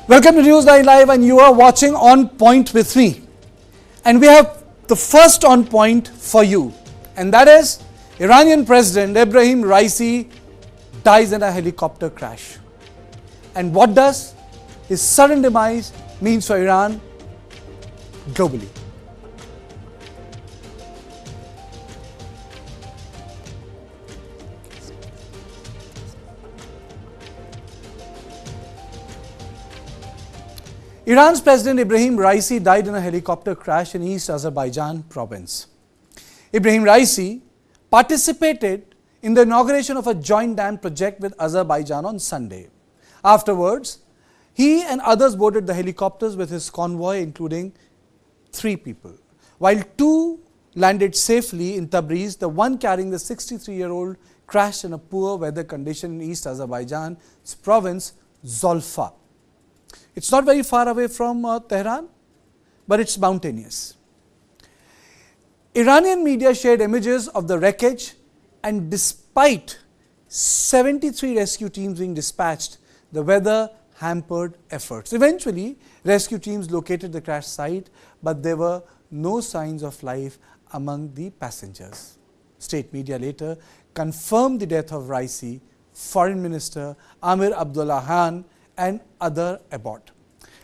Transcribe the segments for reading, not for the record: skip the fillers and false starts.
Welcome to Newsline Live, and you are watching On Point with me. And we have the first on point for you, and that is Iranian President Ebrahim Raisi dies in a helicopter crash. And what does his sudden demise means for Iran globally? Iran's President Ebrahim Raisi died in a helicopter crash in East Azerbaijan province. Ebrahim Raisi participated in the inauguration of a joint dam project with Azerbaijan on Sunday. Afterwards, he and others boarded the helicopters with his convoy, including 3 people. While 2 landed safely in Tabriz, the one carrying the 63-year-old crashed in a poor weather condition in East Azerbaijan's province, Zolfa. It's not very far away from Tehran, but it's mountainous. Iranian media shared images of the wreckage, and despite 73 rescue teams being dispatched, the weather hampered efforts. Eventually, rescue teams located the crash site, but there were no signs of life among the passengers. State media later confirmed the death of Raisi, Foreign Minister Amir Abdullahian, and other aboard.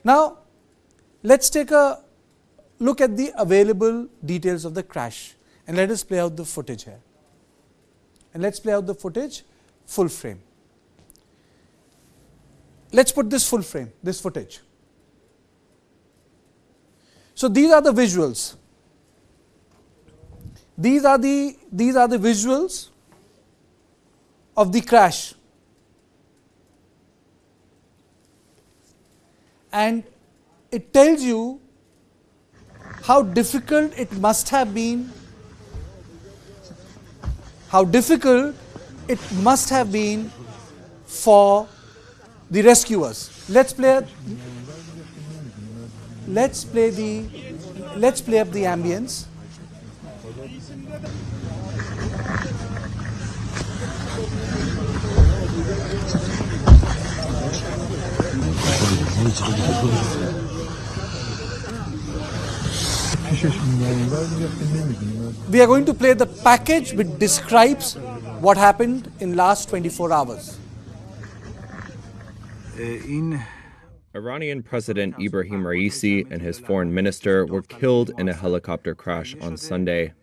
Now, let's take a look at the available details of the crash, and let us play out the footage here. And let's play out the footage full frame. Let's put this full frame, this footage. So these are the visuals. These are the visuals of the crash. And it tells you how difficult it must have been, for the rescuers. Let's play up the ambience. We are going to play the package which describes what happened in last 24 hours. Iranian President Ebrahim Raisi and his foreign minister were killed in a helicopter crash on Sunday.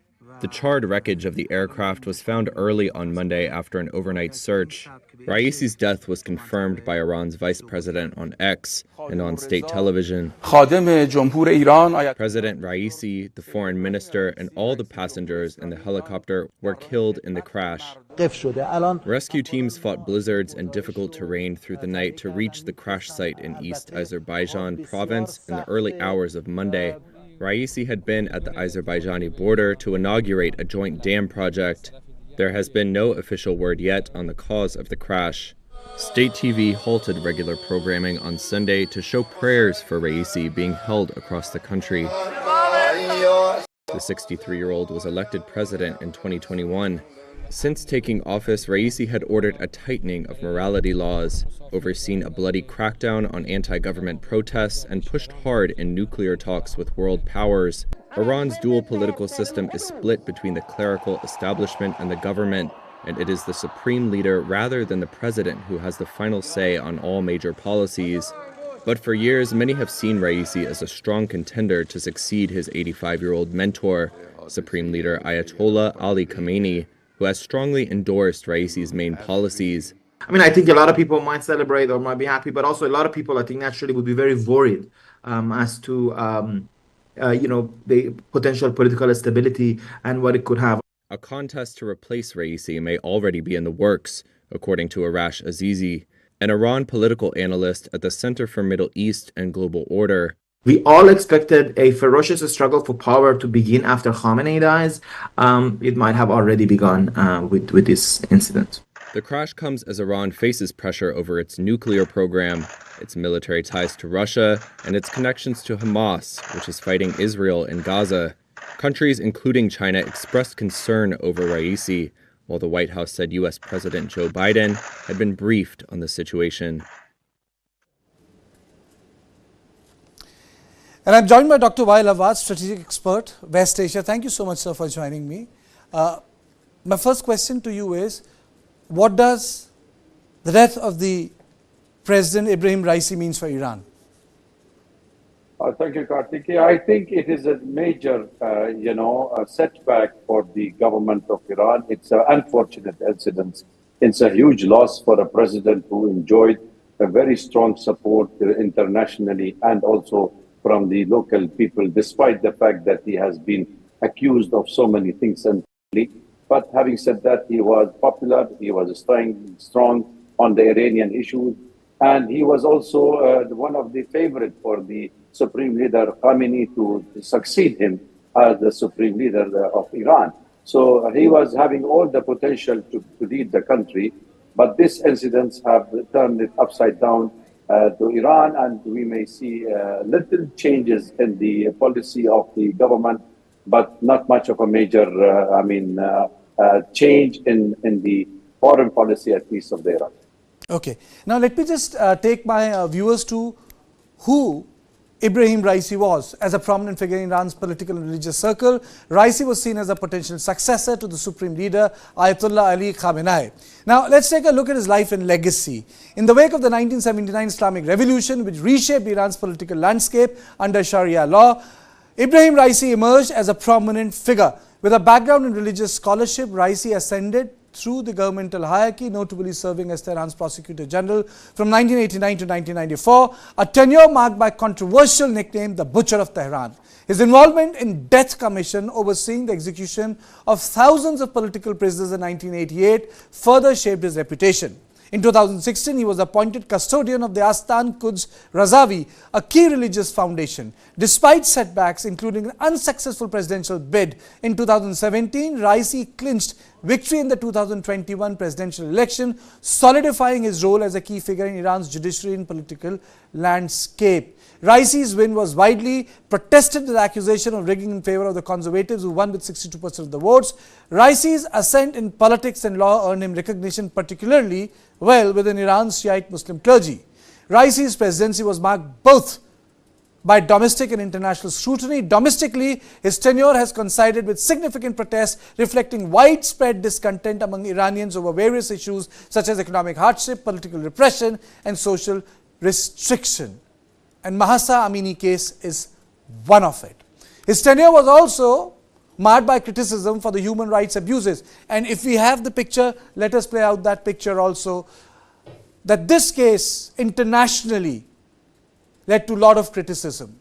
The charred wreckage of the aircraft was found early on Monday after an overnight search. Raisi's death was confirmed by Iran's vice president on X and on state television. President Raisi, the foreign minister, and all the passengers in the helicopter were killed in the crash. Rescue teams fought blizzards and difficult terrain through the night to reach the crash site in East Azerbaijan province in the early hours of Monday. Raisi had been at the Azerbaijani border to inaugurate a joint dam project. There has been no official word yet on the cause of the crash. State TV halted regular programming on Sunday to show prayers for Raisi being held across the country. The 63-year-old was elected president in 2021. Since taking office, Raisi had ordered a tightening of morality laws, overseen a bloody crackdown on anti-government protests, and pushed hard in nuclear talks with world powers. Iran's dual political system is split between the clerical establishment and the government, and it is the supreme leader rather than the president who has the final say on all major policies. But for years, many have seen Raisi as a strong contender to succeed his 85-year-old mentor, Supreme Leader Ayatollah Ali Khamenei, who has strongly endorsed Raisi's main policies. I think a lot of people might celebrate or might be happy, but also a lot of people, I think, naturally would be very worried as to, the potential political instability and what it could have. A contest to replace Raisi may already be in the works, according to Arash Azizi, an Iran political analyst at the Center for Middle East and Global Order. We all expected a ferocious struggle for power to begin after Khamenei dies. It might have already begun with this incident. The crash comes as Iran faces pressure over its nuclear program, its military ties to Russia, and its connections to Hamas, which is fighting Israel in Gaza. Countries, including China, expressed concern over Raisi, while the White House said U.S. President Joe Biden had been briefed on the situation. And I'm joined by Dr. Wael Awad, strategic expert, West Asia. Thank you so much, sir, for joining me. My first question to you is, what does the death of the President Ebrahim Raisi means for Iran? Thank you, Kartikeya. I think it is a major, a setback for the government of Iran. It's an unfortunate incident. It's a huge loss for a president who enjoyed a very strong support internationally and also from the local people, despite the fact that he has been accused of so many things. But having said that, he was popular, he was strong on the Iranian issues, and he was also one of the favorites for the Supreme Leader Khamenei to succeed him as the Supreme Leader of Iran. So he was having all the potential to lead the country, but these incidents have turned it upside down to Iran, and we may see little changes in the policy of the government, but not much of a major, change in the foreign policy, at least of Iran. Okay. Now let me just take my viewers to who Ebrahim Raisi was. As a prominent figure in Iran's political and religious circle, Raisi was seen as a potential successor to the Supreme Leader Ayatollah Ali Khamenei. Now let's take a look at his life and legacy. In the wake of the 1979 Islamic Revolution, which reshaped Iran's political landscape under Sharia law, Ebrahim Raisi emerged as a prominent figure. With a background in religious scholarship, Raisi ascended through the governmental hierarchy, notably serving as Tehran's Prosecutor General from 1989 to 1994, a tenure marked by controversial nickname, the Butcher of Tehran. His involvement in Death Commission, overseeing the execution of thousands of political prisoners in 1988, further shaped his reputation. In 2016, he was appointed custodian of the Astan Quds Razavi, a key religious foundation. Despite setbacks, including an unsuccessful presidential bid in 2017, Raisi clinched victory in the 2021 presidential election, solidifying his role as a key figure in Iran's judiciary and political landscape. Raisi's win was widely protested with the accusation of rigging in favor of the conservatives, who won with 62% of the votes. Raisi's ascent in politics and law earned him recognition particularly well within Iran's Shiite Muslim clergy. Raisi's presidency was marked both by domestic and international scrutiny. Domestically, his tenure has coincided with significant protests reflecting widespread discontent among Iranians over various issues such as economic hardship, political repression, and social restriction. And Mahsa Amini case is one of it. His tenure was also marred by criticism for the human rights abuses. And if we have the picture, let us play out that picture also, that this case internationally led to a lot of criticism.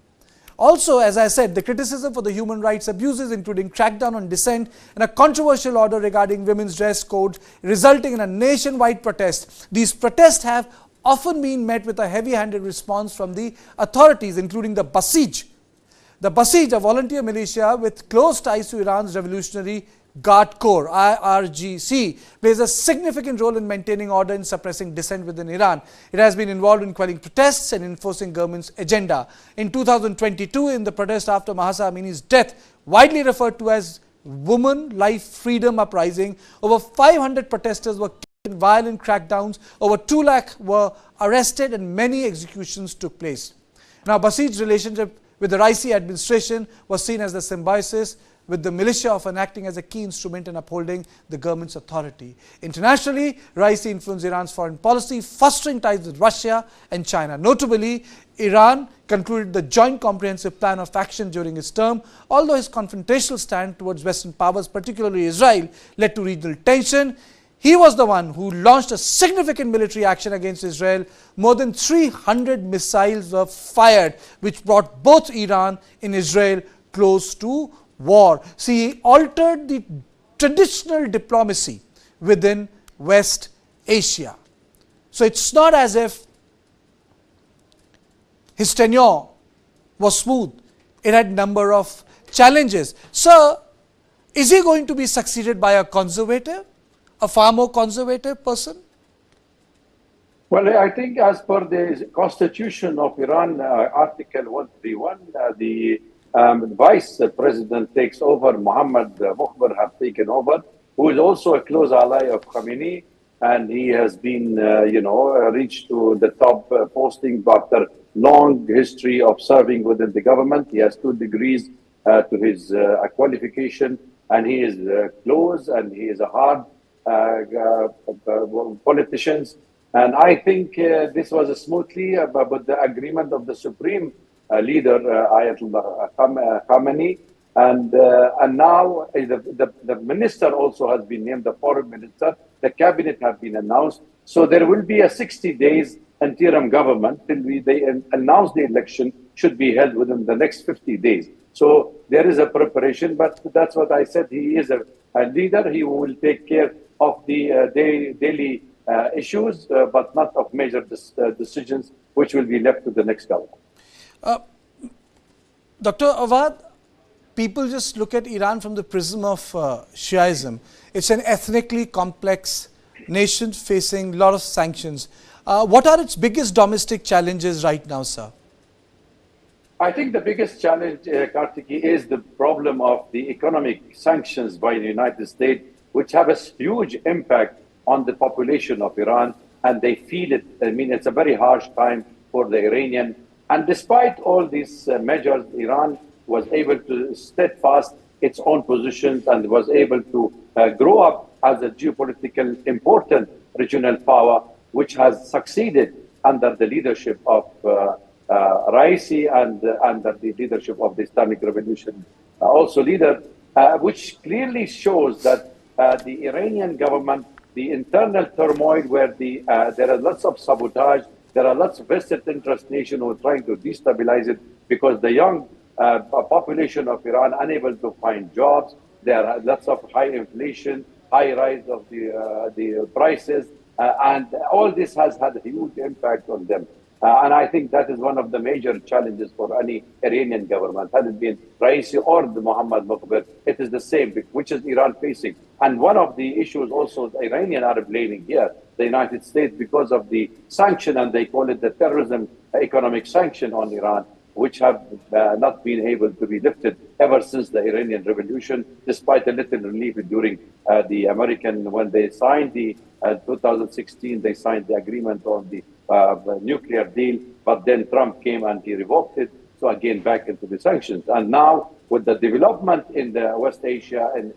Also, as I said, the criticism for the human rights abuses, including crackdown on dissent and a controversial order regarding women's dress code, resulting in a nationwide protest. These protests have often been met with a heavy-handed response from the authorities, including the Basij. The Basij, a volunteer militia with close ties to Iran's Revolutionary Guard Corps, IRGC, plays a significant role in maintaining order and suppressing dissent within Iran. It has been involved in quelling protests and enforcing government's agenda. In 2022, in the protest after Mahsa Amini's death, widely referred to as Woman Life Freedom Uprising, over 500 protesters were killed in violent crackdowns, over 2 lakh were arrested, and many executions took place. Now, Basij's relationship with the Raisi administration was seen as the symbiosis with the militia, often acting as a key instrument in upholding the government's authority. Internationally, Raisi influenced Iran's foreign policy, fostering ties with Russia and China. Notably, Iran concluded the Joint Comprehensive Plan of Action during his term, although his confrontational stand towards Western powers, particularly Israel, led to regional tension. He was the one who launched a significant military action against Israel. More than 300 missiles were fired, which brought both Iran and Israel close to war. See, he altered the traditional diplomacy within West Asia. So it's not as if his tenure was smooth. It had a number of challenges. So, is he going to be succeeded by a conservative? A far more conservative person? Well, I think as per the constitution of Iran, Article 131, the vice president takes over. Mokhber have taken over, who is also a close ally of Khamenei. and he has been, reached to the top posting after long history of serving within the government. He has 2 degrees to his qualification, and he is close, and he is a hard politician. And I think this was smoothly with the agreement of the supreme leader, Ayatollah Khamenei. And now the minister also has been named, the foreign minister. The cabinet have been announced. So there will be a 60 days interim government till they announce the election should be held within the next 50 days. So there is a preparation, but that's what I said. He is a leader. He will take care of the daily issues, but not of major decisions, which will be left to the next government. Dr. Awad, people just look at Iran from the prism of Shiaism. It's an ethnically complex nation facing a lot of sanctions. What are its biggest domestic challenges right now, sir? I think the biggest challenge, Kartikeya, is the problem of the economic sanctions by the United States, which have a huge impact on the population of Iran, and they feel it. I mean, it's a very harsh time for the Iranian. And despite all these measures, Iran was able to steadfast its own positions and was able to grow up as a geopolitical important regional power, which has succeeded under the leadership of Raisi and under the leadership of the Islamic Revolution also leader, which clearly shows that the Iranian government, the internal turmoil where there are lots of sabotage, there are lots of vested interest nations who are trying to destabilize it because the young population of Iran unable to find jobs. There are lots of high inflation, high rise of the prices, and all this has had a huge impact on them. And I think that is one of the major challenges for any Iranian government. Had it been Raisi or the Mohammad Mokhber, it is the same, which is Iran facing. And one of the issues also the Iranian are blaming here, the United States, because of the sanction, and they call it the terrorism economic sanction on Iran, which have not been able to be lifted ever since the Iranian Revolution, despite a little relief during the American, when they signed the 2016, they signed the agreement on the nuclear deal, but then Trump came and he revoked it. So again, back into the sanctions. And now with the development in the West Asia and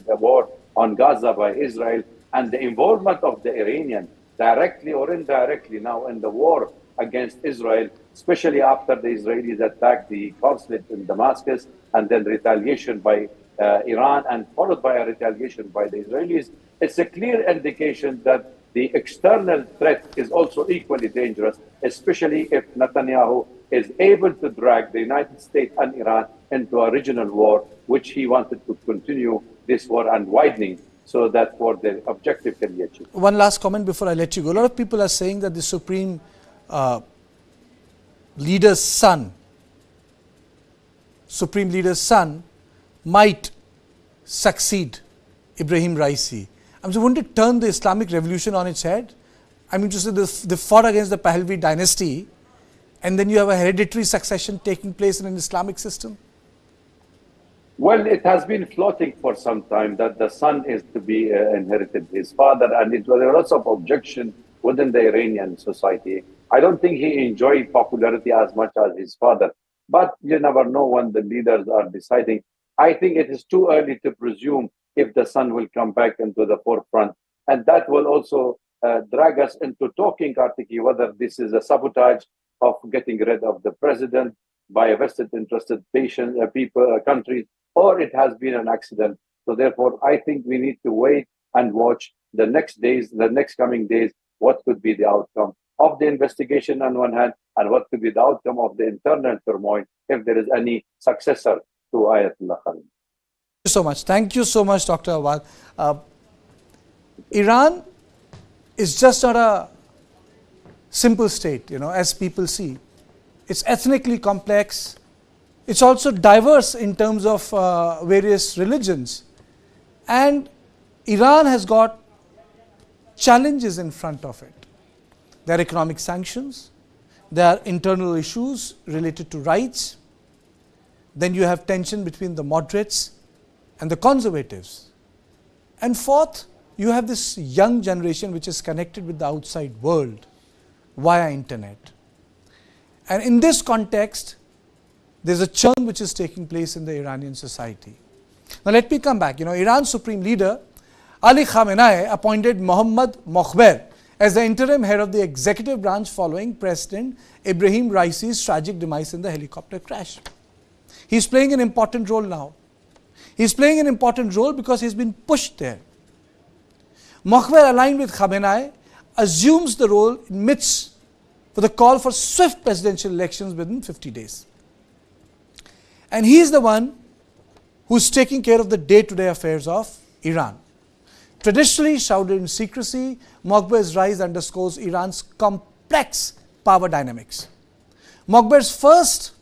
the war on Gaza by Israel and the involvement of the Iranian directly or indirectly now in the war against Israel, especially after the Israelis attacked the consulate in Damascus and then retaliation by Iran and followed by a retaliation by the Israelis, it's a clear indication that the external threat is also equally dangerous, especially if Netanyahu is able to drag the United States and Iran into a regional war, which he wanted to continue this war and widening so that for the objective can be achieved. One last comment before I let you go. A lot of people are saying that the Supreme Leader's son might succeed Ebrahim Raisi. I mean, wouldn't it turn the Islamic Revolution on its head? I mean, to say they fought against the Pahlavi dynasty, and then you have a hereditary succession taking place in an Islamic system? Well, it has been floating for some time that the son is to be inherited his father, and there are lots of objection within the Iranian society. I don't think he enjoyed popularity as much as his father, but you never know when the leaders are deciding. I think it is too early to presume if the son will come back into the forefront. And that will also drag us into talking, Kartikeya, whether this is a sabotage of getting rid of the president by a vested interested countries, or it has been an accident. So therefore, I think we need to wait and watch the next coming days, what could be the outcome of the investigation on one hand, and what could be the outcome of the internal turmoil if there is any successor to Ayatollah Khamenei. Thank you so much. Thank you so much, Dr. Awad. Iran is just not a simple state, as people see. It's ethnically complex. It's also diverse in terms of various religions. And Iran has got challenges in front of it. There are economic sanctions. There are internal issues related to rights. Then you have tension between the moderates and the conservatives. And fourth, you have this young generation which is connected with the outside world via internet. And in this context, there's a churn which is taking place in the Iranian society. Now let me come back. Iran's supreme leader, Ali Khamenei, appointed Mokhber as the interim head of the executive branch following President Ebrahim Raisi's tragic demise in the helicopter crash. He's playing an important role now. He's playing an important role because he's been pushed there. Mokhber, aligned with Khamenei, assumes the role in midst for the call for swift presidential elections within 50 days. And he is the one who's taking care of the day-to-day affairs of Iran. Traditionally shrouded in secrecy, Mokhber's rise underscores Iran's complex power dynamics. Mokhber first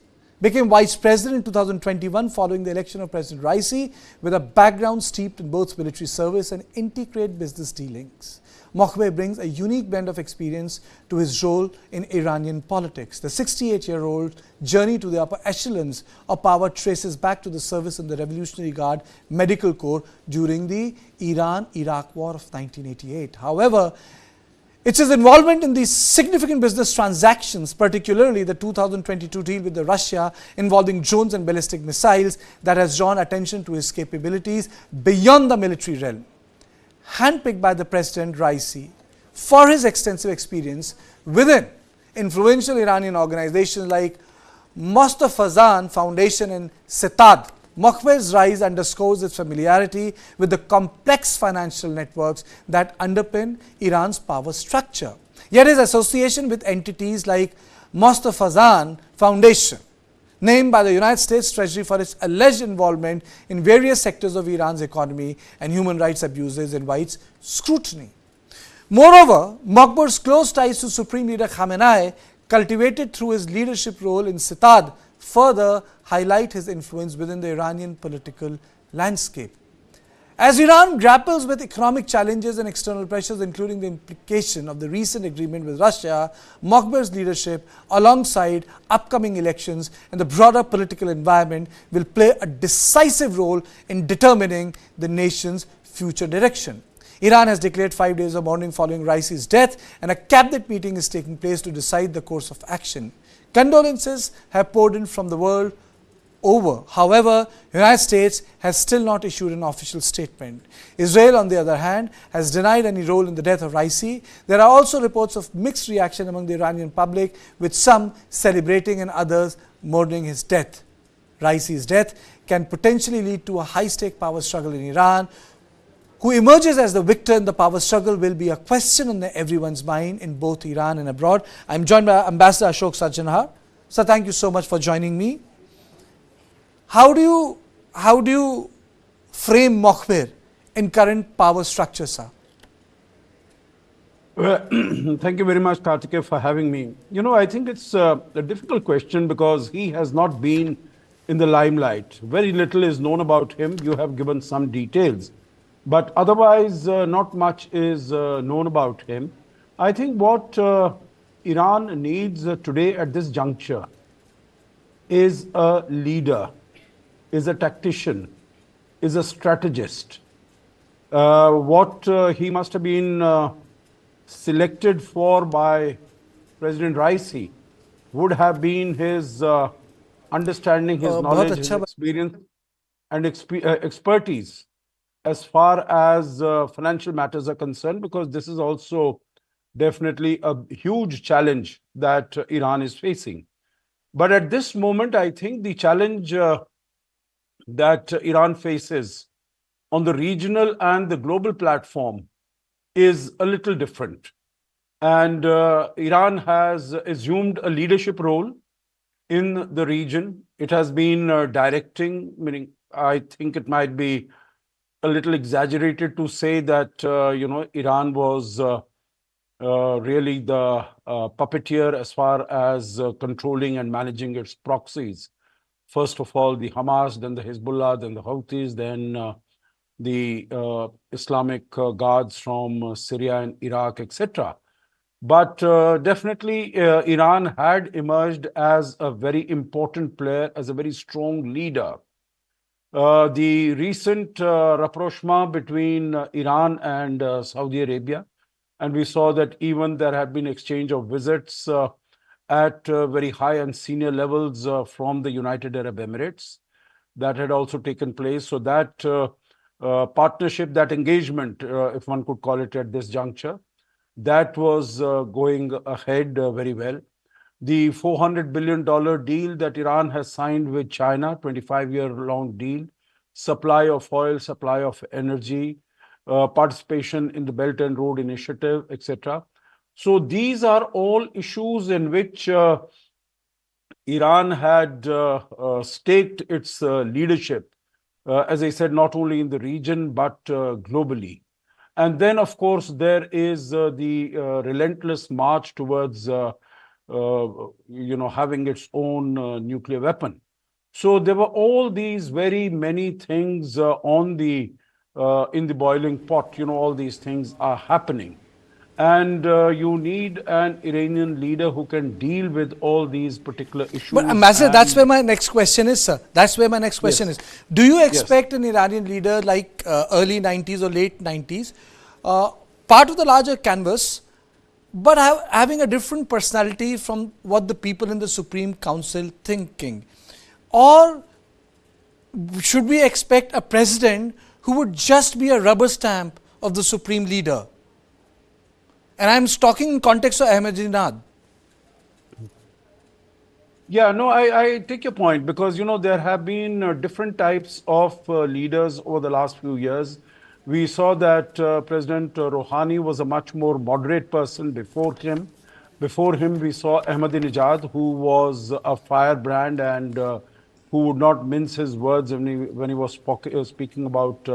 became vice president in 2021 following the election of President Raisi, with a background steeped in both military service and integrated business dealings. Mokhber brings a unique blend of experience to his role in Iranian politics. The 68-year-old journey to the upper echelons of power traces back to the service in the Revolutionary Guard Medical Corps during the Iran-Iraq War of 1988. However, it's his involvement in these significant business transactions, particularly the 2022 deal with Russia involving drones and ballistic missiles, that has drawn attention to his capabilities beyond the military realm. Handpicked by the President Raisi for his extensive experience within influential Iranian organizations like Mostafazan Foundation and Setad, Mokhber's rise underscores his familiarity with the complex financial networks that underpin Iran's power structure. Yet his association with entities like Mostafazan Foundation, named by the United States Treasury for its alleged involvement in various sectors of Iran's economy and human rights abuses, invites scrutiny. Moreover, Mokhber's close ties to Supreme Leader Khamenei, cultivated through his leadership role in Setad, further highlight his influence within the Iranian political landscape. As Iran grapples with economic challenges and external pressures, including the implication of the recent agreement with Russia, Mokhber's leadership, alongside upcoming elections and the broader political environment, will play a decisive role in determining the nation's future direction. Iran has declared 5 days of mourning following Raisi's death, and a cabinet meeting is taking place to decide the course of action. Condolences have poured in from the world over. However, the United States has still not issued an official statement. Israel, on the other hand, has denied any role in the death of Raisi. There are also reports of mixed reaction among the Iranian public, with some celebrating and others mourning his death. Raisi's death can potentially lead to a high-stake power struggle in Iran. Who emerges as the victor in the power struggle will be a question on everyone's mind in both Iran and abroad. I'm joined by Ambassador Ashok Sajjanhar. Sir, thank you so much for joining me. How do you frame Mokhber in current power structure, sir? Well, thank you very much, Kartikeya, for having me. I think it's a difficult question because he has not been in the limelight. Very little is known about him. You have given some details. But otherwise, not much is known about him. I think what Iran needs today at this juncture is a leader, is a tactician, is a strategist. What he must have been selected for by President Raisi would have been his understanding, his knowledge, his experience and expertise as far as financial matters are concerned, because this is also definitely a huge challenge that Iran is facing. But at this moment, I think the challenge that Iran faces on the regional and the global platform is a little different. And Iran has assumed a leadership role in the region. It has been directing, meaning I think it might be a little exaggerated to say that, Iran was really the puppeteer as far as controlling and managing its proxies. First of all, the Hamas, then the Hezbollah, then the Houthis, then the Islamic Guards from Syria and Iraq, etc. But definitely, Iran had emerged as a very important player, as a very strong leader the recent rapprochement between Iran and Saudi Arabia. And we saw that even there have been exchange of visits at very high and senior levels from the United Arab Emirates. That had also taken place. So that partnership, that engagement, if one could call it at this juncture, that was going ahead very well. The $400 billion deal that Iran has signed with China, 25-year-long deal, supply of oil, supply of energy, participation in the Belt and Road Initiative, etc. So these are all issues in which Iran had staked its leadership, as I said, not only in the region, but globally. And then, of course, there is the relentless march towards having its own nuclear weapon. So there were all these very many things in the boiling pot. All these things are happening. And you need an Iranian leader who can deal with all these particular issues. But Ambassador, that's where my next question is, sir. That's where my next question is. Do you expect an Iranian leader like early 90s or late 90s, part of the larger canvas, but having a different personality from what the people in the Supreme Council thinking? Or should we expect a president who would just be a rubber stamp of the supreme leader? And I'm talking in context of Ahmadinejad. Yeah, no, I take your point, because, there have been different types of leaders over the last few years. We saw that President Rouhani was a much more moderate person before him. Before him, we saw Ahmadinejad, who was a firebrand and who would not mince his words when he was speaking about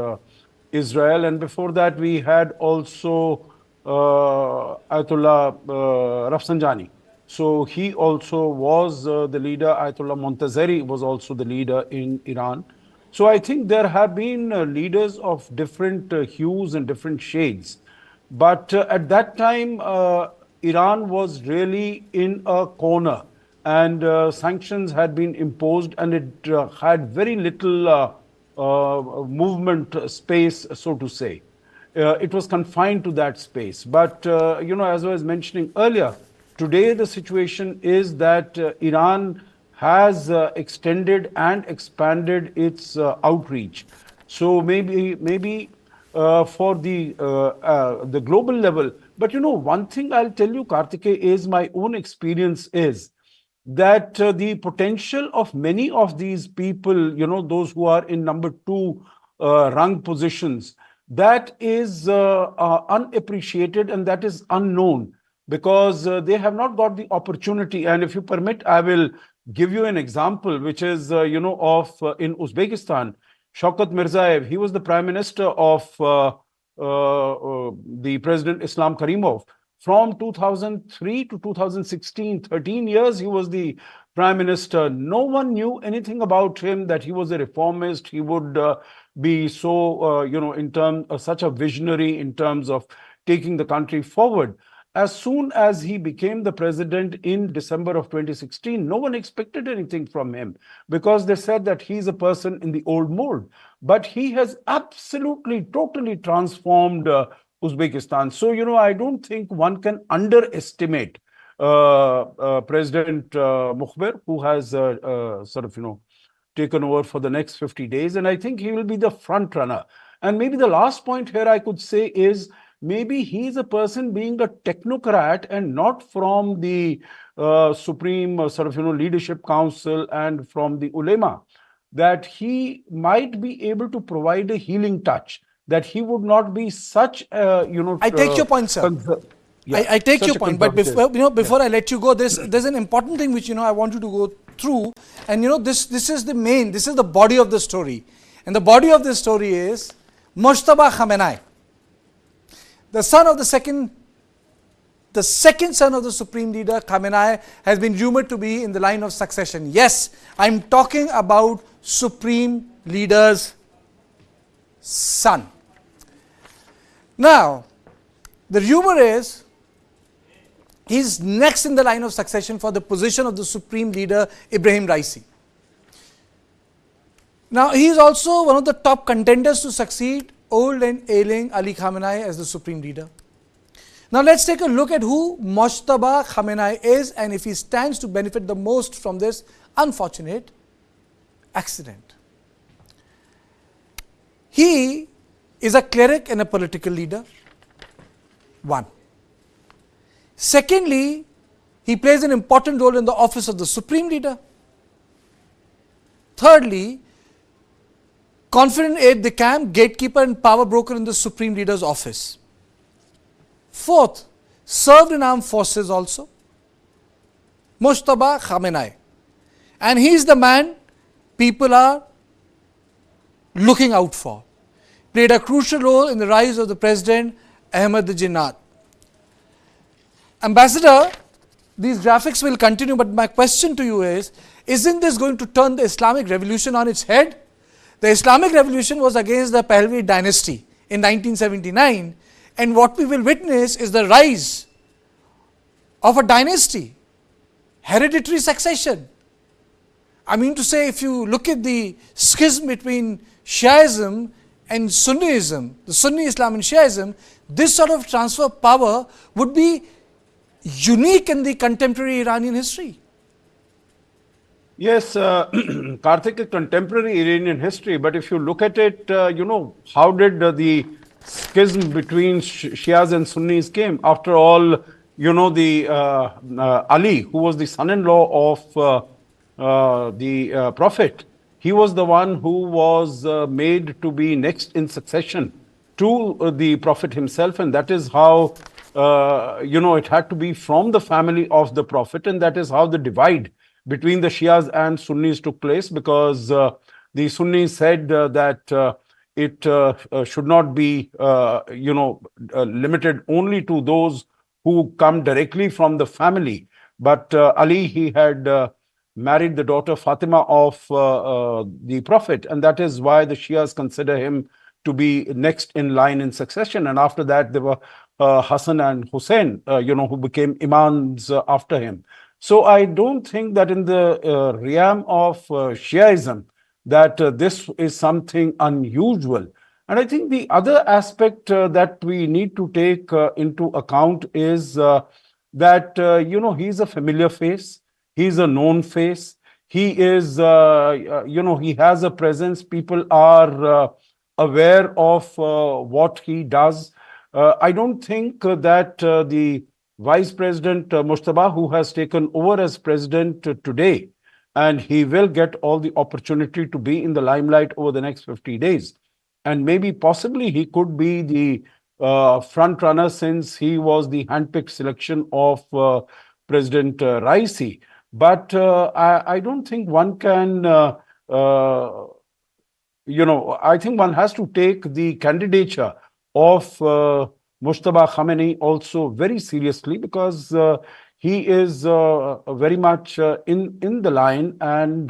Israel. And before that, we had also Ayatollah Rafsanjani. So he also was the leader. Ayatollah Montazeri was also the leader in Iran. So I think there have been leaders of different hues and different shades. But at that time, Iran was really in a corner, and sanctions had been imposed, and it had very little movement space, so to say. It was confined to that space. But, as I was mentioning earlier, today the situation is that Iran has extended and expanded its outreach. So maybe for the global level. But one thing I'll tell you, Kartikeya, is my own experience is that the potential of many of these people, those who are in number 2 rung positions, that is unappreciated and that is unknown, because they have not got the opportunity. And if you permit, I will give you an example, which is, of in Uzbekistan, Shaukat Mirzayev. He was the prime minister of the President Islam Karimov. From 2003 to 2016, 13 years, he was the prime minister. No one knew anything about him, that he was a reformist. He would be so, in terms of such a visionary in terms of taking the country forward. As soon as he became the president in December of 2016, no one expected anything from him, because they said that he's a person in the old mold. But he has absolutely, totally transformed Uzbekistan. So, I don't think one can underestimate President Mokhber, who has taken over for the next 50 days. And I think he will be the front runner. And maybe the last point here I could say is, maybe he's a person being a technocrat and not from the Supreme Leadership Council and from the ulema, that he might be able to provide a healing touch, that he would not be such a, I take your point, sir. I take your point, but before I let you go, there's an important thing which, I want you to go through. And, this is the body of the story. And the body of the story is Mujtaba Khamenei, the second son of the supreme leader. Khamenei has been rumored to be in the line of succession. Yes, I'm talking about supreme leader's son. Now, the rumor is he's next in the line of succession for the position of the supreme leader, Ebrahim Raisi. Now, he is also one of the top contenders to succeed old and ailing Ali Khamenei as the supreme leader. Now, let's take a look at who Mojtaba Khamenei is and if he stands to benefit the most from this unfortunate accident. He is a cleric and a political leader. One. Secondly, he plays an important role in the office of the supreme leader. Thirdly, confident aide de camp, gatekeeper and power broker in the supreme leader's office. Fourth, served in armed forces also. Mojtaba Khamenei. And he is the man people are looking out for. Played a crucial role in the rise of the President Ahmadinejad. Ambassador, these graphics will continue, but my question to you is, isn't this going to turn the Islamic Revolution on its head? The Islamic Revolution was against the Pahlavi dynasty in 1979, and what we will witness is the rise of a dynasty, hereditary succession. I mean to say, if you look at the schism between Shiaism and Sunnism, the Sunni Islam and Shiaism, this sort of transfer of power would be unique in the contemporary Iranian history. Yes, Karthik, is contemporary Iranian history, but if you look at it, how did the schism between Shias and Sunnis came? After all, the Ali, who was the son-in-law of the Prophet, he was the one who was made to be next in succession to the Prophet himself, and that is how, it had to be from the family of the Prophet, and that is how the divide between the Shias and Sunnis took place, because the Sunnis said that it should not be, limited only to those who come directly from the family. But Ali, he had married the daughter Fatima of the Prophet, and that is why the Shias consider him to be next in line in succession. And after that, there were Hassan and Hussein, who became imams after him. So I don't think that in the realm of Shiaism that this is something unusual. And I think the other aspect that we need to take into account is that, he's a familiar face, he's a known face, he is, he has a presence, people are aware of what he does. I don't think that the Vice President Mojtaba, who has taken over as president today, and he will get all the opportunity to be in the limelight over the next 50 days. And maybe possibly he could be the front runner, since he was the handpicked selection of President Raisi. But I don't think one can, I think one has to take the candidature of Mojtaba Khamenei also very seriously, because he is very much in the line, and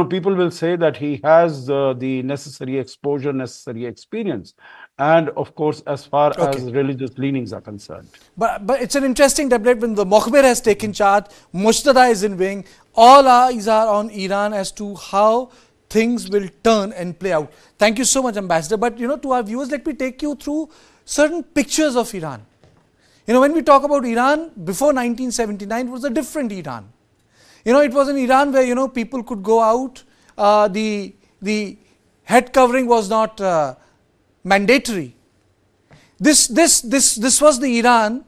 people will say that he has the necessary exposure, necessary experience, and of course, as far as religious leanings are concerned. But it's an interesting debate when the Mokhber has taken charge, Mujtada is in wing, all eyes are on Iran as to how things will turn and play out. Thank you so much, Ambassador. But to our viewers, let me take you through certain pictures of Iran. When we talk about Iran before 1979, it was a different Iran. It was an Iran where people could go out. The head covering was not mandatory. This was the Iran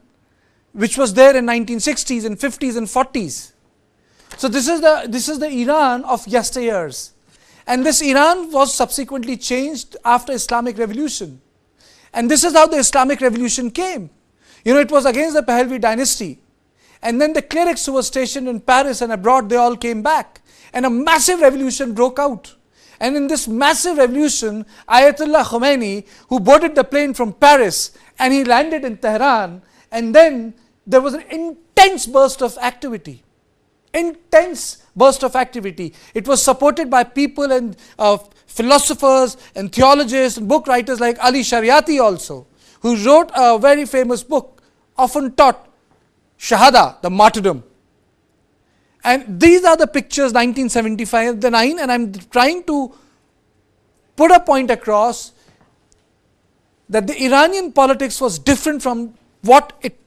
which was there in 1960s and 50s and 40s. So this is the Iran of yesteryears, and this Iran was subsequently changed after Islamic Revolution. And this is how the Islamic Revolution came. It was against the Pahlavi dynasty. And then the clerics who were stationed in Paris and abroad, they all came back. And a massive revolution broke out. And in this massive revolution, Ayatollah Khomeini, who boarded the plane from Paris and he landed in Tehran, and then there was an intense burst of activity. Intense burst of activity. It was supported by people and philosophers and theologians and book writers like Ali Shariati also, who wrote a very famous book, often taught, Shahada, the martyrdom. And these are the pictures, 1975, the 9, and I'm trying to put a point across that the Iranian politics was different from what it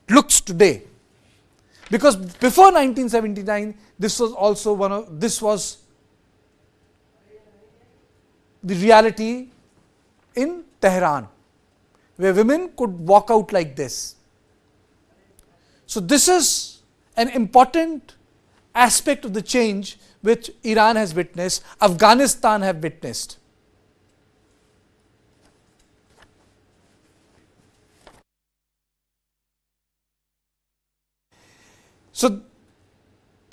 looks today. Because before 1979, this was also this was the reality in Tehran, where women could walk out like this. So this is an important aspect of the change which Iran has witnessed, Afghanistan have witnessed.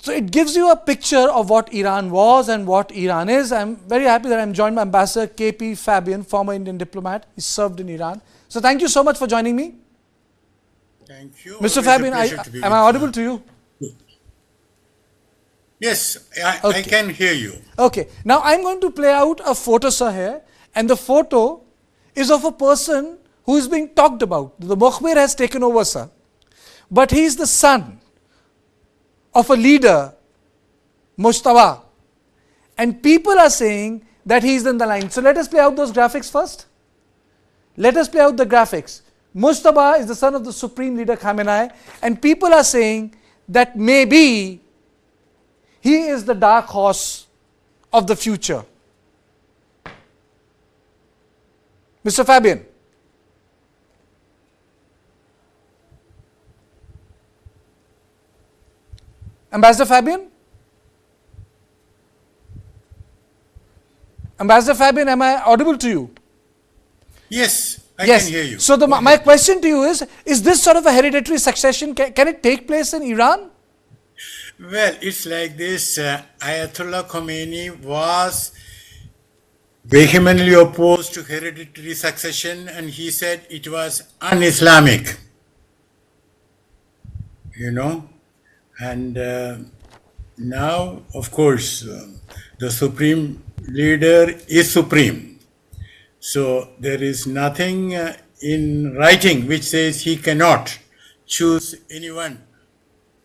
So it gives you a picture of what Iran was and what Iran is. I am very happy that I am joined by Ambassador K.P. Fabian, former Indian diplomat. He served in Iran. So thank you so much for joining me. Thank you. Mr. Fabian, am I audible to you? Yes, I can hear you. Okay. Now I am going to play out a photo, sir, here. And the photo is of a person who is being talked about. The Mokhber has taken over, sir. But he is the son of a leader, Mujtaba, and people are saying that he is in the line. So let us play out those graphics first. Let us play out the graphics. Mujtaba is the son of the supreme leader Khamenei, and people are saying that maybe he is the dark horse of the future. Mr. Fabian. Ambassador Fabian? Ambassador Fabian, am I audible to you? Yes, I can hear you. So my question to you is this sort of a hereditary succession, can it take place in Iran? Well, it's like this. Ayatollah Khomeini was vehemently opposed to hereditary succession, and he said it was un-Islamic. You know? And now, of course, the supreme leader is supreme. So there is nothing in writing which says he cannot choose anyone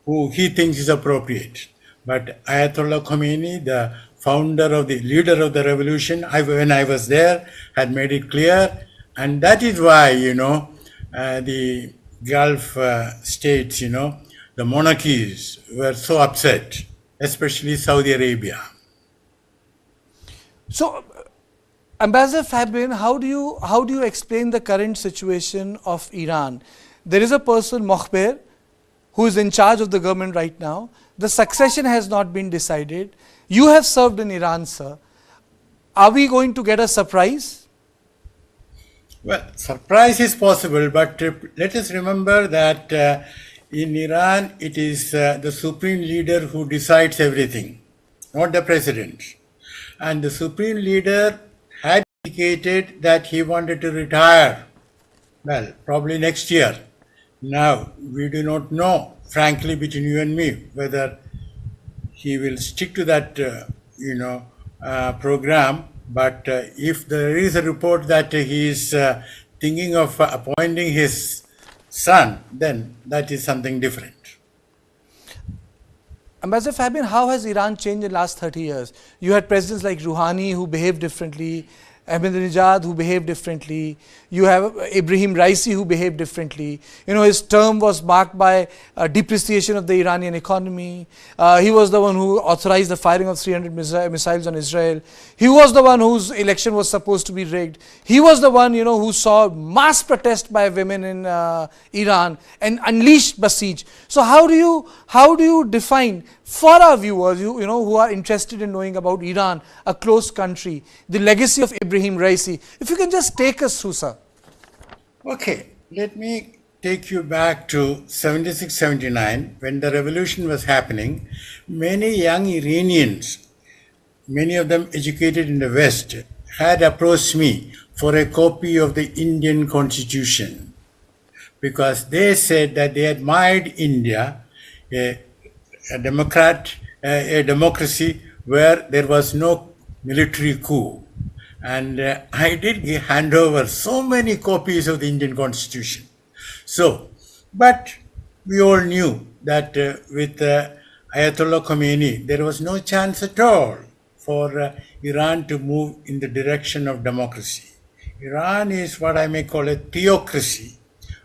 who he thinks is appropriate. But Ayatollah Khomeini, the founder of the leader of the revolution, when I was there, had made it clear. And that is why, you know, the Gulf states, you know, the monarchies were so upset, especially Saudi Arabia. So, Ambassador Fabian, how do you explain the current situation of Iran? There is a person, Mokhber, who is in charge of the government right now. The succession has not been decided. You have served in Iran, sir. Are we going to get a surprise? Well, surprise is possible, but let us remember that in Iran, it is the supreme leader who decides everything, not the president. And the supreme leader had indicated that he wanted to retire, well, probably next year. Now, we do not know, frankly, between you and me, whether he will stick to that, program. But if there is a report that he is thinking of appointing his son, then that is something different. Ambassador Fabian, how has Iran changed in the last 30 years? You had presidents like Rouhani who behaved differently, Ahmadinejad who behaved differently, you have Ebrahim Raisi who behaved differently. You know, his term was marked by depreciation of the Iranian economy. He was the one who authorized the firing of 300 missiles on Israel. He was the one whose election was supposed to be rigged. He was the one, you know, who saw mass protest by women in Iran and unleashed besiege. So how do you define for our viewers, you know, who are interested in knowing about Iran, a close country, the legacy of Ebrahim Raisi? If you can just take us through, sir. Okay, let me take you back to 76, 79, when the revolution was happening. Many young Iranians, many of them educated in the West, had approached me for a copy of the Indian Constitution, because they said that they admired India, a democracy where there was no military coup. And I did hand over so many copies of the Indian Constitution. So, but we all knew that with Ayatollah Khomeini, there was no chance at all for Iran to move in the direction of democracy. Iran is what I may call a theocracy,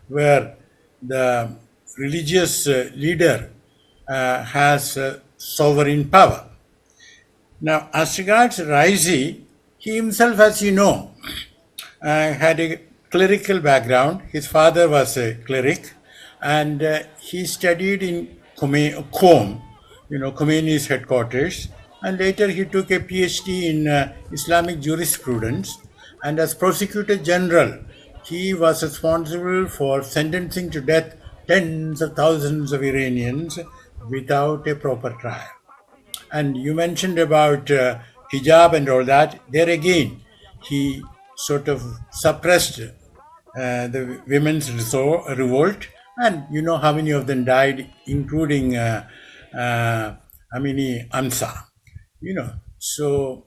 where the religious leader has sovereign power. Now, as regards Raisi, he himself, as you know, had a clerical background. His father was a cleric, and he studied in Qom, Khomeini's headquarters, and later he took a PhD in Islamic jurisprudence. And as prosecutor general, he was responsible for sentencing to death tens of thousands of Iranians without a proper trial. And you mentioned about hijab and all that. There again, he sort of suppressed the women's revolt, and you know how many of them died, including Amini Amsa. So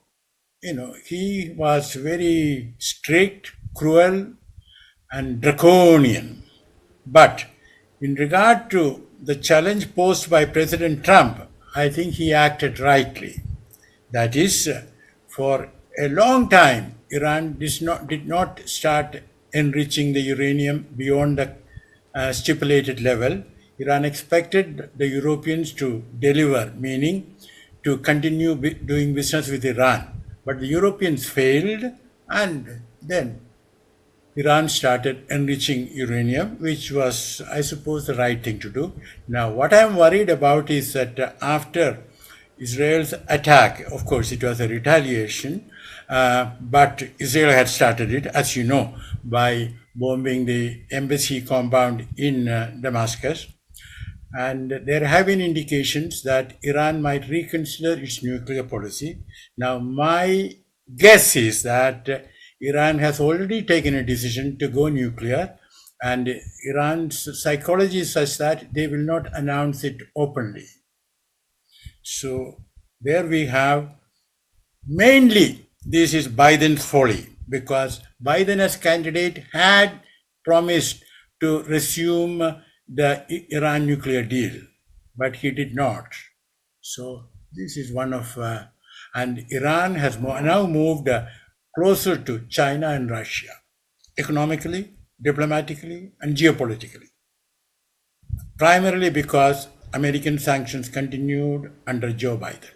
he was very strict, cruel, and draconian. But in regard to the challenge posed by President Trump, I think he acted rightly. That is, for a long time, Iran did not start enriching the uranium beyond the stipulated level. Iran expected the Europeans to deliver, meaning to continue doing business with Iran. But the Europeans failed, and then Iran started enriching uranium, which was, I suppose, the right thing to do. Now, what I'm worried about is that after Israel's attack, of course, it was a retaliation, but Israel had started it, as you know, by bombing the embassy compound in Damascus. And there have been indications that Iran might reconsider its nuclear policy. Now, my guess is that Iran has already taken a decision to go nuclear, and Iran's psychology is such that they will not announce it openly. So there we have, mainly this is Biden's folly, because Biden as candidate had promised to resume the Iran nuclear deal, but he did not. So this is one of, and Iran has now moved closer to China and Russia, economically, diplomatically, and geopolitically. Primarily because American sanctions continued under Joe Biden.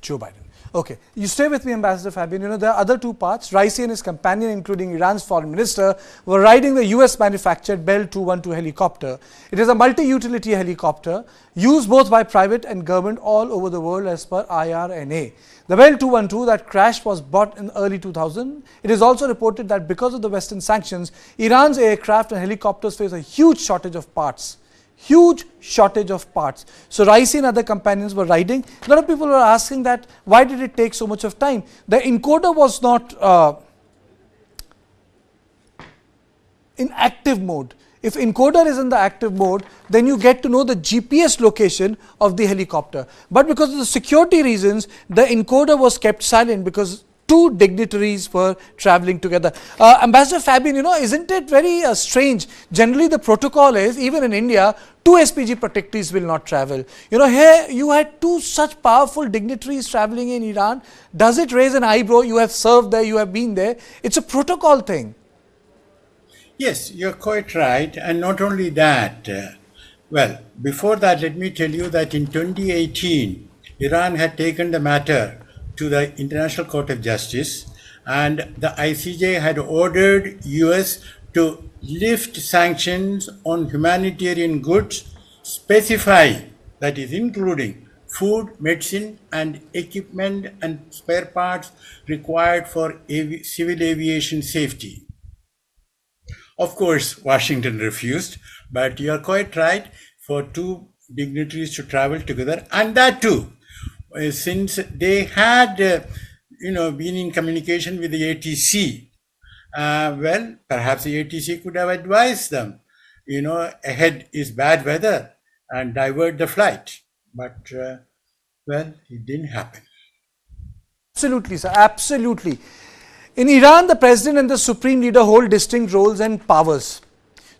Joe Biden. Okay. You stay with me, Ambassador Fabian. There are other two parts. Raisi and his companion, including Iran's foreign minister, were riding the US-manufactured Bell 212 helicopter. It is a multi-utility helicopter used both by private and government all over the world as per IRNA. The Bell 212 that crashed was bought in early 2000. It is also reported that because of the Western sanctions, Iran's aircraft and helicopters face a huge shortage of parts. Huge shortage of parts. So Raisi and other companions were riding. A lot of people were asking that why did it take so much of time? The encoder was not in active mode. If encoder is in the active mode, then you get to know the GPS location of the helicopter. But because of the security reasons, the encoder was kept silent because two dignitaries were traveling together. Ambassador Fabian, isn't it very strange? Generally, the protocol is, even in India, two SPG protectees will not travel. Here you had two such powerful dignitaries traveling in Iran. Does it raise an eyebrow? You have served there, you have been there. It's a protocol thing. Yes, you're quite right. And not only that, well, before that, let me tell you that in 2018, Iran had taken the matter to the International Court of Justice, and the ICJ had ordered US to lift sanctions on humanitarian goods, specifying, that is including food, medicine, and equipment and spare parts required for civil aviation safety. Of course, Washington refused, but you are quite right, for two dignitaries to travel together, and that too, since they had, been in communication with the ATC, well, perhaps the ATC could have advised them, ahead is bad weather and divert the flight. But, well, it didn't happen. Absolutely, sir. Absolutely. In Iran, the president and the supreme leader hold distinct roles and powers.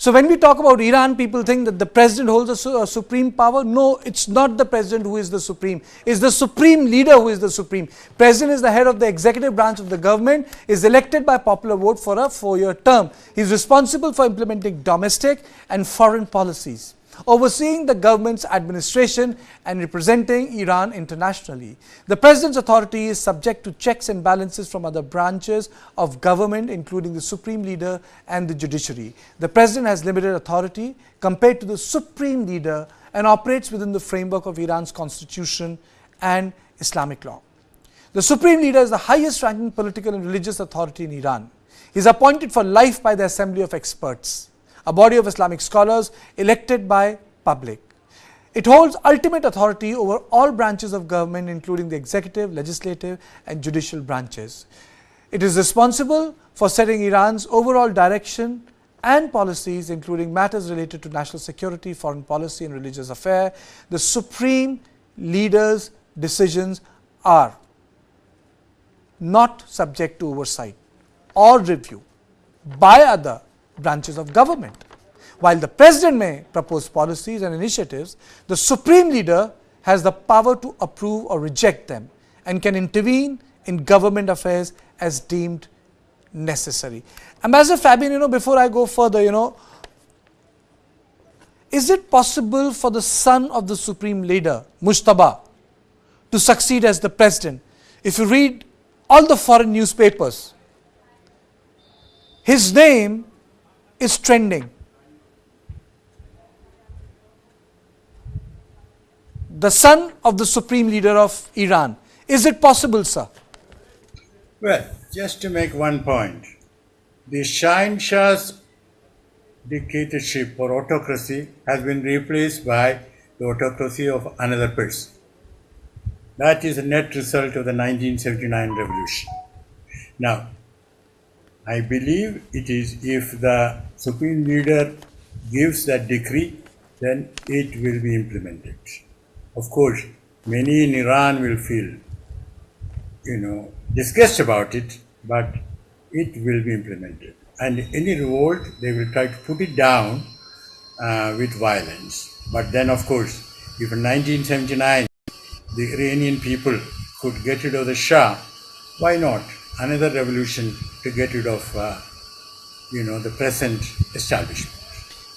So when we talk about Iran, people think that the president holds a supreme power. No, it's not the president who is the supreme. It's the supreme leader who is the supreme. President is the head of the executive branch of the government, is elected by popular vote for a 4-year term. He is responsible for implementing domestic and foreign policies, overseeing the government's administration and representing Iran internationally. The president's authority is subject to checks and balances from other branches of government, including the supreme leader and the judiciary. The president has limited authority compared to the supreme leader and operates within the framework of Iran's constitution and Islamic law. The supreme leader is the highest ranking political and religious authority in Iran. He is appointed for life by the Assembly of Experts, a body of Islamic scholars elected by public. It holds ultimate authority over all branches of government, including the executive, legislative and judicial branches. It is responsible for setting Iran's overall direction and policies, including matters related to national security, foreign policy and religious affairs. The supreme leader's decisions are not subject to oversight or review by other branches of government. While the president may propose policies and initiatives, the supreme leader has the power to approve or reject them and can intervene in government affairs as deemed necessary. Ambassador Fabian, before I go further, is it possible for the son of the supreme leader, Mujtaba, to succeed as the president? If you read all the foreign newspapers, his name is trending. The son of the supreme leader of Iran. Is it possible, sir? Well, just to make one point, the Shah's dictatorship or autocracy has been replaced by the autocracy of another person. That is a net result of the 1979 revolution. Now, I believe it is if the supreme leader gives that decree, then it will be implemented. Of course, many in Iran will feel, disgust about it, but it will be implemented. And any revolt, they will try to put it down with violence. But then, of course, if in 1979 the Iranian people could get rid of the Shah, why not another revolution to get rid of, the present establishment?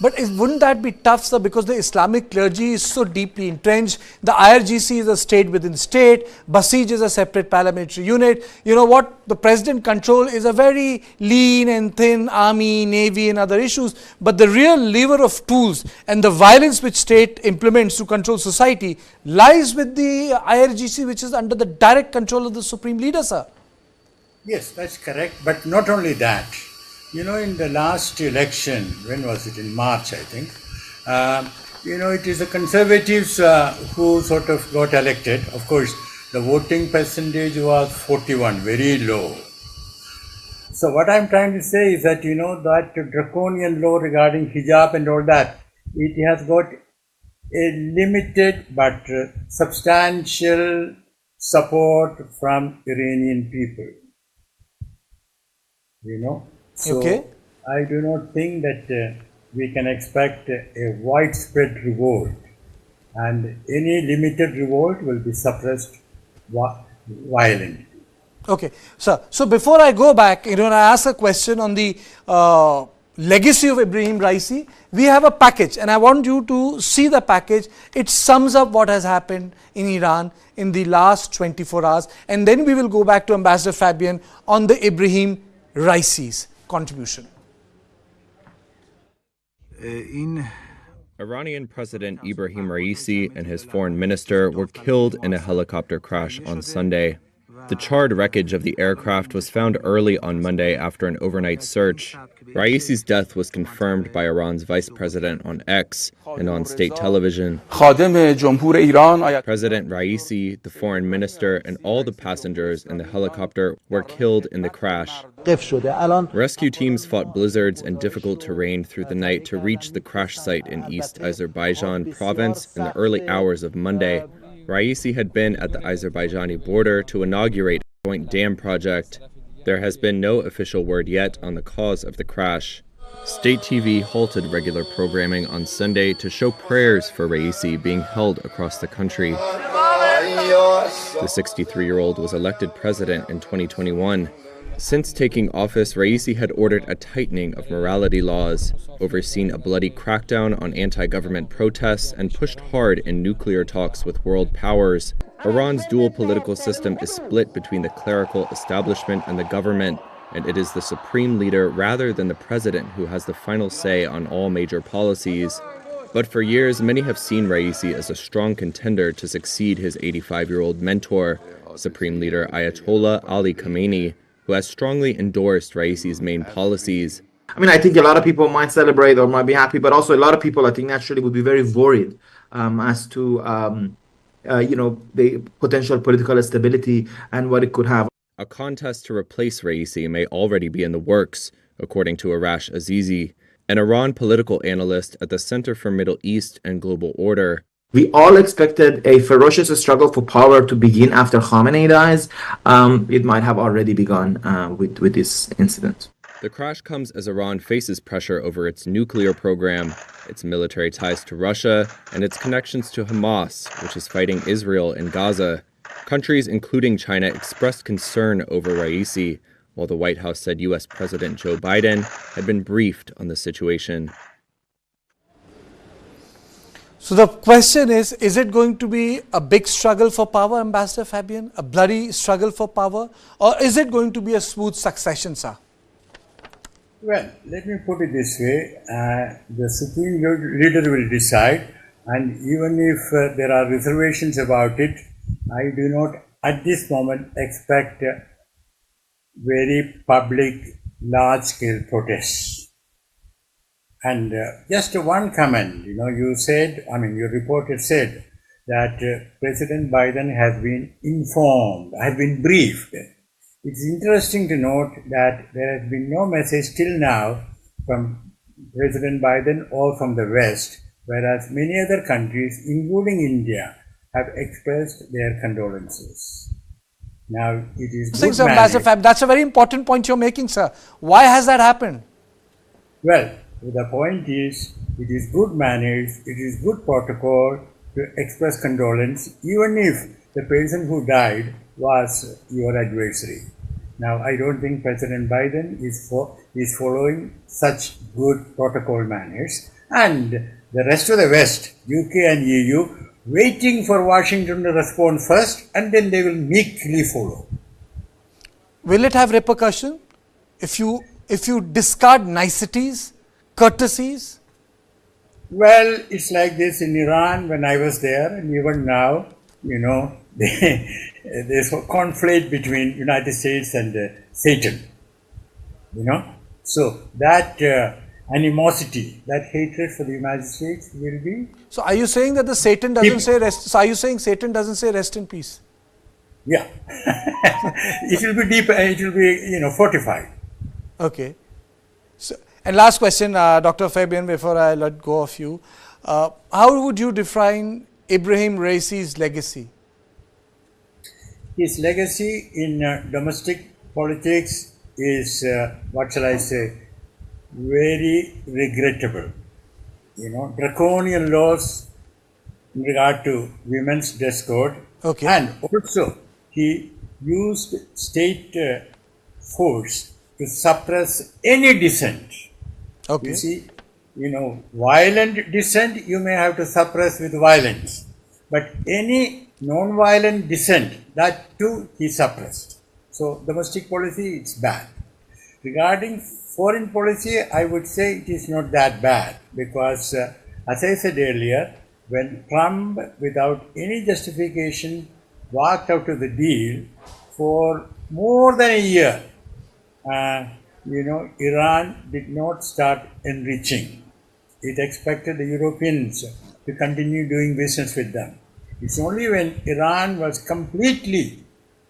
But wouldn't that be tough, sir, because the Islamic clergy is so deeply entrenched? The IRGC is a state within state. Basij is a separate paramilitary unit. You know what? The president control is a very lean and thin army, navy and other issues. But the real lever of tools and the violence which state implements to control society lies with the IRGC, which is under the direct control of the supreme leader, sir. Yes, that's correct. But not only that. In the last election, when was it? In March, I think. It is the conservatives who sort of got elected. Of course, the voting percentage was 41, very low. So what I'm trying to say is that, that draconian law regarding hijab and all that, it has got a limited but substantial support from Iranian people. So okay. I do not think that we can expect a widespread revolt, and any limited revolt will be suppressed violently. Okay, sir. So before I go back, I ask a question on the legacy of Ebrahim Raisi. We have a package, and I want you to see the package. It sums up what has happened in Iran in the last 24 hours, and then we will go back to Ambassador Fabian on the Ebrahim Raisi's contribution. Iranian President Ebrahim Raisi and his foreign minister were killed in a helicopter crash on Sunday. The charred wreckage of the aircraft was found early on Monday after an overnight search. Raisi's death was confirmed by Iran's vice president on X and on state television. President Raisi, the foreign minister, and all the passengers in the helicopter were killed in the crash. Rescue teams fought blizzards and difficult terrain through the night to reach the crash site in East Azerbaijan province in the early hours of Monday. Raisi had been at the Azerbaijani border to inaugurate a joint dam project. There has been no official word yet on the cause of the crash. State TV halted regular programming on Sunday to show prayers for Raisi being held across the country. The 63-year-old was elected president in 2021. Since taking office, Raisi had ordered a tightening of morality laws, overseen a bloody crackdown on anti-government protests, and pushed hard in nuclear talks with world powers. Iran's dual political system is split between the clerical establishment and the government, and it is the supreme leader rather than the president who has the final say on all major policies. But for years, many have seen Raisi as a strong contender to succeed his 85-year-old mentor, Supreme Leader Ayatollah Ali Khamenei, who has strongly endorsed Raisi's main policies. I mean, I think a lot of people might celebrate or might be happy, but also a lot of people, I think, naturally would be very worried as to, the potential political stability and what it could have. A contest to replace Raisi may already be in the works, according to Arash Azizi, an Iran political analyst at the Center for Middle East and Global Order. We all expected a ferocious struggle for power to begin after Khamenei dies. It might have already begun with this incident. The crash comes as Iran faces pressure over its nuclear program, its military ties to Russia, and its connections to Hamas, which is fighting Israel in Gaza. Countries, including China, expressed concern over Raisi, while the White House said U.S. President Joe Biden had been briefed on the situation. So the question is it going to be a big struggle for power, Ambassador Fabian, a bloody struggle for power, or is it going to be a smooth succession, sir? Well, let me put it this way. The supreme leader will decide, and even if there are reservations about it, I do not at this moment expect very public, large-scale protests. And just one comment, you said, your reporter said that President Biden has been informed, has been briefed. It's interesting to note that there has been no message till now from President Biden or from the West, whereas many other countries, including India, have expressed their condolences. Now, it is good Ambassador Fab, that's a very important point you're making, sir. Why has that happened? Well, the point is, it is good manners, it is good protocol to express condolence, even if the person who died was your adversary. Now, I don't think President Biden is following such good protocol manners, and the rest of the West, UK and EU, waiting for Washington to respond first, and then they will meekly follow. Will it have repercussion if you discard niceties, courtesies? Well, it's like this in Iran when I was there, and even now, there's a conflict between United States and Satan. So that animosity, that hatred for the United States will be. So are you saying that the Satan doesn't say rest? So are you saying Satan doesn't say rest in peace? Yeah, it will be deep. It will be fortified. Okay. So, and last question, Dr. Fabian, before I let go of you, how would you define Ebrahim Raisi's legacy? His legacy in domestic politics is, what shall I say, very regrettable. Draconian laws in regard to women's dress code. Okay. And also, he used state force to suppress any dissent. Okay. You see, violent dissent you may have to suppress with violence, but any non-violent dissent, that too he suppressed. So domestic policy, it's bad. Regarding foreign policy, I would say it is not that bad because, as I said earlier, when Trump, without any justification, walked out of the deal for more than a year, Iran did not start enriching. It expected the Europeans to continue doing business with them. It's only when Iran was completely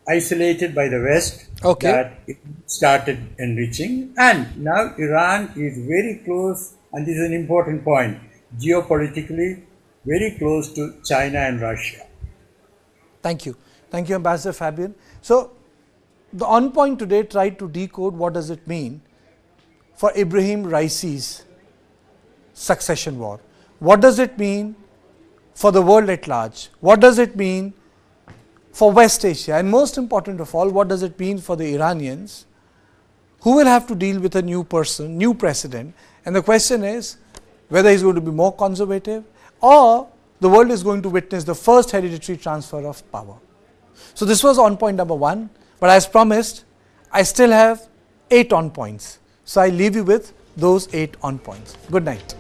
isolated by the West that it started enriching. And now Iran is very close, and this is an important point, geopolitically very close to China and Russia. Thank you. Thank you, Ambassador Fabian. So, the On Point today tried to decode what does it mean. for Ebrahim Raisi's succession war? What does it mean for the world at large? What does it mean for West Asia? And most important of all, what does it mean for the Iranians who will have to deal with a new person, new president? And the question is whether he's going to be more conservative or the world is going to witness the first hereditary transfer of power. So this was on point number 1, but as promised, I still have 8 on points. So I leave you with those 8 on points. Good night.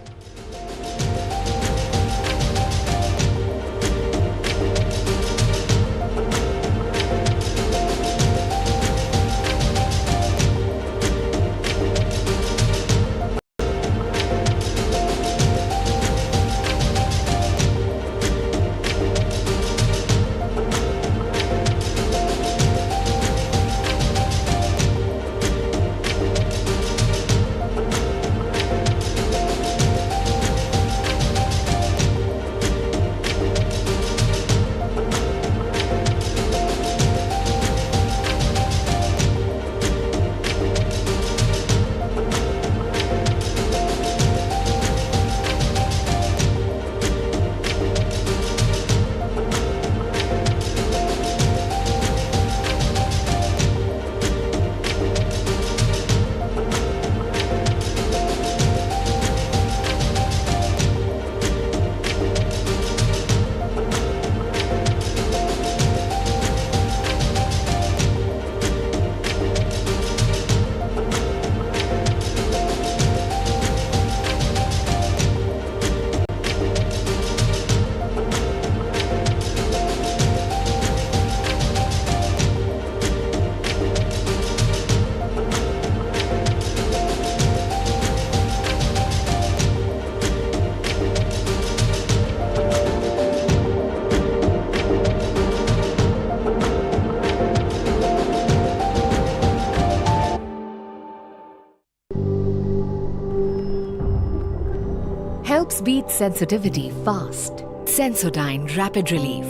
Helps beat sensitivity fast. Sensodyne Rapid Relief.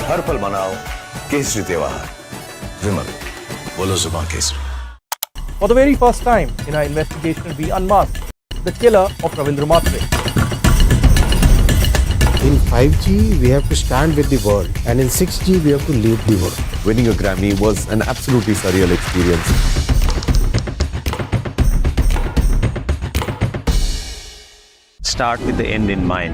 हर पल मनाओ केसरी त्योहार विमल बोलो जुबान Kesari. For the very first time in our investigation, we unmasked the killer of Ravindra Matre. In 5G, we have to stand with the world, and in 6G, we have to lead the world. Winning a Grammy was an absolutely surreal experience. Start with the end in mind.